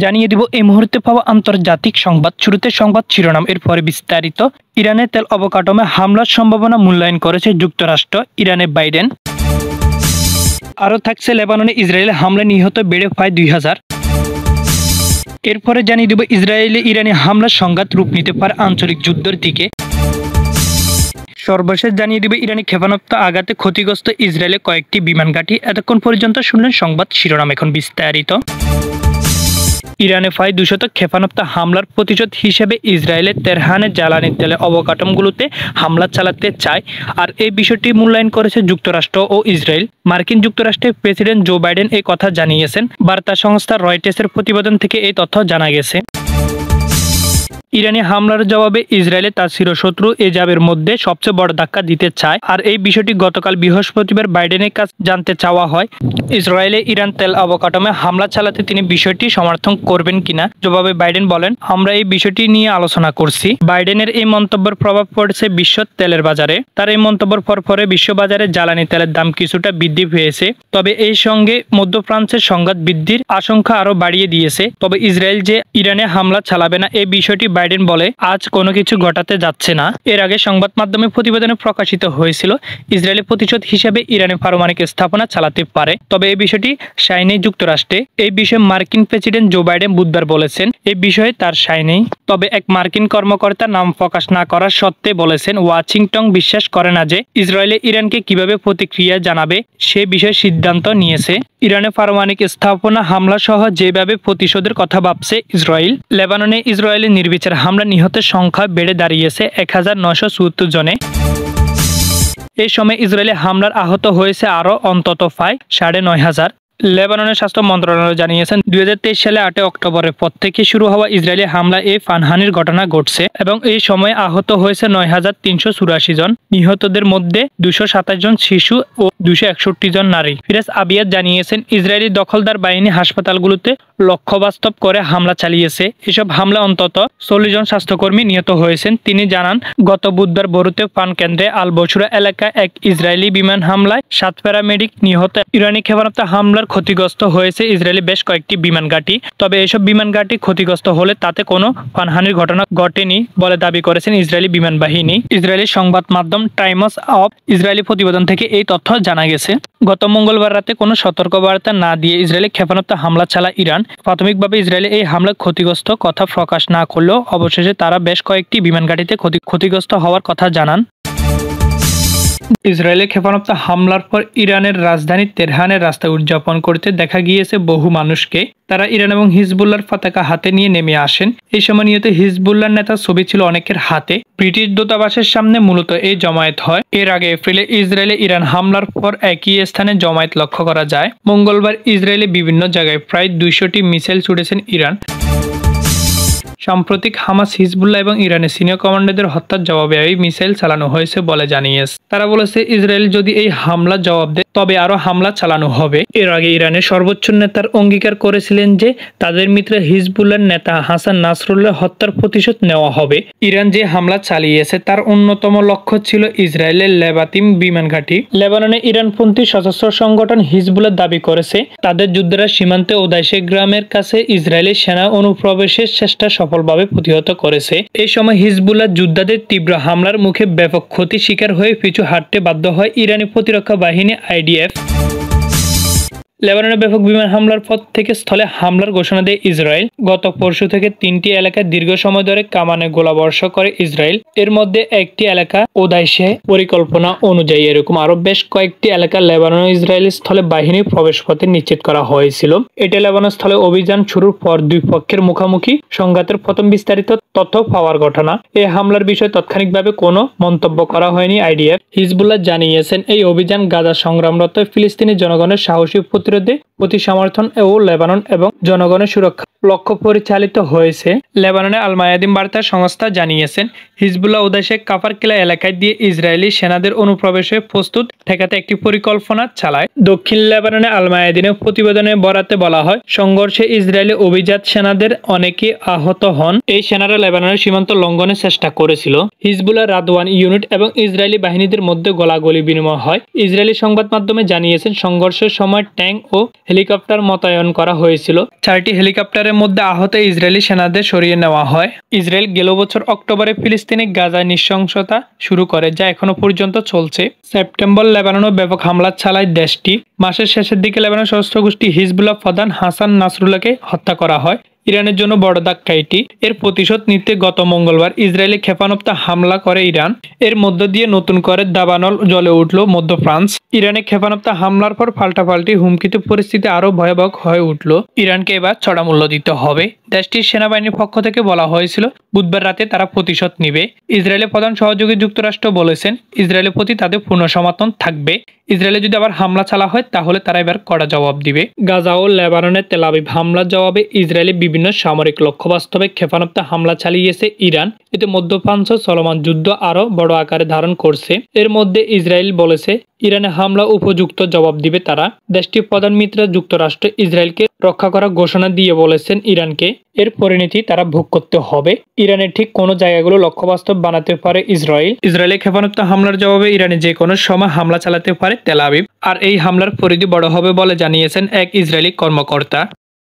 জানিয়ে দিব এই মুহূর্তে পাওয়া আন্তর্জাতিক সংবাদ। শুরুতে সংবাদ শিরোনাম, এরপরে বিস্তারিত। ইরানের তেল অবকাঠামোয় হামলার সম্ভাবনা মূল্যায়ন করেছে যুক্তরাষ্ট্র, ইরানে বাইডেন। আরও থাকছে লেবাননে ইসরায়েলে হামলা নিহত বেড়ে প্রায় 2000। এরপরে জানিয়ে দিব ইসরায়েলে ইরানি হামলার সংঘাত রূপ নিতে পারে আঞ্চলিক যুদ্ধের দিকে। সর্বশেষ জানিয়ে দিবে ইরানি ক্ষেপণাস্ত্র আঘাতে ক্ষতিগ্রস্ত ইসরায়েলে কয়েকটি বিমান ঘাঁটি। এতক্ষণ পর্যন্ত শুনলেন সংবাদ শিরোনাম, এখন বিস্তারিত। ইরানে প্রায় 200 ক্ষেপণাস্ত্র হামলার প্রতিশোধ হিসেবে ইসরায়েলের তেহরানের জ্বালানি তেলের অবকাঠামোগুলোতে হামলা চালাতে চায়, আর এই বিষয়টি মূল্যায়ন করেছে যুক্তরাষ্ট্র ও ইসরায়েল। মার্কিন যুক্তরাষ্ট্রের প্রেসিডেন্ট জো বাইডেন এই কথা জানিয়েছেন। বার্তা সংস্থা রয়টার্সের প্রতিবেদন থেকে এই তথ্য জানা গেছে। ইরানি হামলার জবাবে ইসরায়েলে তার চিরশত্রু এজাবের মধ্যে সবচেয়ে বড় ধাক্কা দিতে চায়, আর এই বিষয়টি গতকাল বৃহস্পতিবার বাইডেনের কাছে জানতে চাওয়া হয়। ইসরায়েলে ইরান তেল অবকাঠামোয় হামলা চালাতে তিনি বিষয়টি সমর্থন করবেন কিনা। জবাবে বাইডেন বলেন, আমরা এই বিষয়টি নিয়ে আলোচনা করছি। বাইডেনের এই মন্তব্যের প্রভাব পড়েছে বিশ্ব তেলের বাজারে। তার এই মন্তব্যের পরে বিশ্ববাজারে জ্বালানি তেলের দাম কিছুটা বৃদ্ধি পেয়েছে, তবে এই সঙ্গে মধ্যপ্রাচ্যের সংঘাত বৃদ্ধির আশঙ্কা আরও বাড়িয়ে দিয়েছে। তবে ইসরায়েল যে ইরানে হামলা চালাবে না, এই বিষয়টি বাইডেন বলে আজ কোনো কিছু ঘটাতে যাচ্ছে না। এর আগে সংবাদ মাধ্যমে প্রতিবেদনে প্রকাশিত হয়েছিল ইসরায়েলের প্রতিশোধ হিসেবে ইরানে পারমাণবিক স্থাপনা চালাতে পারে, তবে এই বিষয়টি সায় নেই যুক্তরাষ্ট্রে। এই বিষয়ে মার্কিন প্রেসিডেন্ট জো বাইডেন বুধবার বলেছেন এই বিষয়ে তার সায় নেই। তবে এক মার্কিন কর্মকর্তা নাম প্রকাশ না করার সত্ত্বে বলেছেন ওয়াশিংটন বিশ্বাস করে না যে ইসরায়েলে ইরানকে কিভাবে প্রতিক্রিয়া জানাবে সে বিষয়ে সিদ্ধান্ত নিয়েছে। ইরানে পারমাণবিক স্থাপনা হামলা সহ যেভাবে প্রতিশোধের কথা ভাবছে ইসরায়েল। লেবাননে ইসরায়েলের নির্বিচার হামলা নিহতের সংখ্যা বেড়ে দাঁড়িয়েছে 1974 জনে। এই সময় ইসরায়েলে হামলার আহত হয়েছে আরও অন্তত প্রায় 9500। লেবাননের স্বাস্থ্য মন্ত্রণালয় জানিয়েছেন 2023 সালে 8 অক্টোবরের পর থেকে শুরু হওয়া ইসরায়েলি হামলা এই প্রাণহানির ঘটনা ঘটছে এবং এই সময় আহত হয়েছে 9384 জন। নিহতদের মধ্যে 227 জন শিশু ও 261 জন নারী। ফিরাজ আবিয়াদ জানিয়েছেন ইসরায়েলি দখলদার বাহিনী হাসপাতালগুলোতে লক্ষ্যবাস্তব করে হামলা চালিয়েছে। এসব হামলা অন্তত 40 জন স্বাস্থ্যকর্মী নিহত হয়েছেন। তিনি জানান, গত বুধবার বরুতে পান কেন্দ্রে আল বসুরা এলাকায় এক ইসরায়েলি বিমান হামলায় 7 প্যারামেডিক নিহত। ইরানি ক্ষেপণাস্ত্র হামলার ক্ষতিগ্রস্ত হয়েছে ইসরায়েলি বেশ কয়েকটি বিমান ঘাঁটি, তবে এসব বিমান ঘাঁটি ক্ষতিগ্রস্ত হলে তাতে কোনো প্রাণহানির ঘটনা ঘটেনি বলে দাবি করেছেন ইসরায়েলি বিমান বাহিনী। ইসরায়েলি সংবাদ মাধ্যম টাইমস অফ ইসরায়েলি প্রতিবেদন থেকে এই তথ্য জানা গেছে। গত মঙ্গলবার রাতে কোনো সতর্কবার্তা না দিয়ে ইসরায়েলি ক্ষেপণাস্ত্র হামলা চালায় ইরান। প্রাথমিকভাবে ইসরায়েলে এই হামলা ক্ষতিগ্রস্ত কথা প্রকাশ না করলেও অবশেষে তারা বেশ কয়েকটি বিমান ঘাঁটিতে ক্ষতিগ্রস্ত হওয়ার কথা জানান। ইসরায়েলের ক্ষেপণাস্ত্র হামলার পর ইরানের রাজধানী তেহরানের রাস্তায় উদযাপন করতে দেখা গিয়েছে বহু মানুষকে। তারা ইরান এবং হিজবুল্লাহর পতাকা হাতে নিয়ে নেমে আসেন। এই সময় নিহত হিজবুল্লাহর নেতার ছবি ছিল অনেকের হাতে। ব্রিটিশ দূতাবাসের সামনে মূলত এই জমায়েত হয়। এর আগে এপ্রিলে ইসরায়েলে ইরান হামলার পর একই স্থানে জমায়েত লক্ষ্য করা যায়। মঙ্গলবার ইসরায়েলে বিভিন্ন জায়গায় প্রায় 200টি মিসাইল ছুড়েছেন ইরান। সাম্প্রতিক হামাস, হিজবুল্লাহ এবং ইরানের সিনিয়র কমান্ডারদের হত্যার জবাবে এই মিসাইল চালানো হয়েছে বলে জানিয়েছে। তারা বলেছে ইসরায়েল যদি এই হামলার জবাব দেয় তবে আরও হামলা চালানো হবে। এর আগে ইরানের সর্বোচ্চ নেতার অঙ্গীকার করেছিলেন যে তাদের মিত্র হিজবুল্লাহর নেতা হাসান নাসরুল্লাহ হত্যার প্রতিশোধ নেওয়া হবে। ইরান যে হামলা চালিয়েছে তার অন্যতম লক্ষ্য ছিল ইসরায়েলের লেবাতিম বিমান ঘাঁটি। লেবাননে ইরানপন্থী সশস্ত্র সংগঠন হিজবুল্লাহ দাবি করেছে তাদের যোদ্ধারা সীমান্তে ওদাইশে গ্রামের কাছে ইসরায়েলি সেনা অনুপ্রবেশের চেষ্টা সফলভাবে প্রতিহত করেছে। এই সময় হিজবুল্লাহ যোদ্ধাদের তীব্র হামলার মুখে ব্যাপক ক্ষতি শিকার হয়ে পিছু হাঁটতে বাধ্য হয় ইরানি প্রতিরক্ষা বাহিনী IDF। লেবাননে ব্যাপক বিমান হামলার পর থেকে স্থলে হামলার ঘোষণা দেয় ইসরায়েল। গত পরশু থেকে 3টি এলাকায় দীর্ঘ সময় ধরে কামানে গোলাবর্ষণ করে ইসরায়েল। এর মধ্যে একটি এলাকা ওদাইশে পরিকল্পনা অনুযায়ী এরকম আরো বেশ কয়েকটি এলাকা লেবানন ইসরায়েলি স্থলে বাহিনীর প্রবেশপথে নিশ্চিত করা হয়েছিল। এটা লেবানন স্থলে অভিযান শুরুর পর দুই পক্ষের মুখোমুখি সংঘাতের প্রথম বিস্তারিত তথ্য পাওয়ার ঘটনা। এই হামলার বিষয়ে তাৎক্ষণিকভাবে কোনো মন্তব্য করা হয়নি IDF। হিজবুল্লাহ জানিয়েছেন এই অভিযান গাজা সংগ্রামরত ফিলিস্তিনি জনগণের সাহসী প্রতি সমর্থন ও লেবানন এবং জনগণের সুরক্ষা লক্ষ্য পরিচালিত হয়েছে। লেবাননে আল মায়াদিন বার্তা সংস্থা জানিয়েছেন, হিজবুল্লাহ উদাসে কাফার কিলা এলাকায় দিয়ে ইসরায়েলি সেনাদের অনুপ্রবেশে প্রস্তুত ঠেকাতে একটি পরিকল্পনা চালায়। দক্ষিণ লেবাননে আল মায়াদিনের প্রতিবেদনে বরাতে বলা হয়, সংঘর্ষে ইসরায়েলি অভিজাত সেনাদের অনেকে আহত হন। এই সেনারা লেবাননের সীমান্ত লঙ্ঘনের চেষ্টা করেছিল। হিজবুল্লাহ রাদওয়ান ইউনিট এবং ইসরায়েলি বাহিনীদের মধ্যে গোলাগুলি বিনিময় হয়। ইসরায়েলি সংবাদ মাধ্যমে জানিয়েছেন, সংঘর্ষের সময় ট্যাঙ্ক ও হেলিকপ্টার মোতায়েন করা হয়েছিল। 4টি হেলিকপ্টারের মধ্যে আহত ইসরায়েলি সেনাদের সরিয়ে নেওয়া হয়। ইসরায়েল গেল বছর অক্টোবরে ফিলিস্তিনি গাজায় নৃশংসতা শুরু করে, যা এখনো পর্যন্ত চলছে। সেপ্টেম্বর লেবাননে ব্যাপক হামলা চালায় দেশটি। মাসের শেষের দিকে লেবানন সশস্ত্র গোষ্ঠী হিজবুল্লাহ প্রধান হাসান নাসরুল্লাহকে হত্যা করা হয়। ইরানের জন্য বড় ধাক্কা এটি। এর প্রতিশোধ নিতে গত মঙ্গলবার ইসরায়েলি ক্ষেপণাস্ত্র হামলা করে ইরান। এর মধ্য দিয়ে নতুন করে দাবানল জ্বলে উঠল মধ্য ফ্রান্স। ইরানে ক্ষেপণাস্ত্র হামলার পর পাল্টাপাল্টি হুমকিতে পরিস্থিতি আরো ভয়াবহ হয়ে উঠল। ইরানকে এবার চড়া মূল্য দিতে হবে। দেশটির সেনাবাহিনীর পক্ষ থেকে বলা হয়েছিল, বুধবার রাতে তারা প্রতিশোধ নিবে। ইসরায়েলের প্রধান সহযোগী যুক্তরাষ্ট্র বলেছেন, ইসরায়েলের প্রতি তাদের পূর্ণ সমর্থন থাকবে। ইসরায়েলে যদি আবার হামলা চালা হয় তাহলে তারা এবার কড়া জবাব দিবে। গাজা ও লেবাননের তেল আবিব হামলার জবাবে ইসরায়েলি বিভিন্ন সামরিক লক্ষ্য বাস্তবে ক্ষেপণাস্ত্র হামলা চালিয়েছে ইরান। এতে মধ্যপ্রাচ্য চলমান যুদ্ধ আরো বড় আকারে ধারণ করছে। এর মধ্যে ইসরায়েল বলেছে, ইরানে হামলা উপযুক্ত জবাব দিবে তারা। দেশটির প্রধান মিত্র যুক্তরাষ্ট্র ইসরায়েলকে রক্ষা করার ঘোষণা দিয়ে বলেছেন, ইরানকে এর পরিণতি তারা ভোগ করতে হবে। ইরানের ঠিক কোন জায়গাগুলো লক্ষ্যবাস্তব বানাতে পারে ইসরায়েল। ইসরায়েলের ক্ষেপণাস্ত্র হামলার জবাবে ইরানে যে কোনো সময় হামলা চালাতে পারে তেল আবিব। আর এই হামলার পরিধি বড় হবে বলে জানিয়েছেন এক ইসরায়েলি কর্মকর্তা।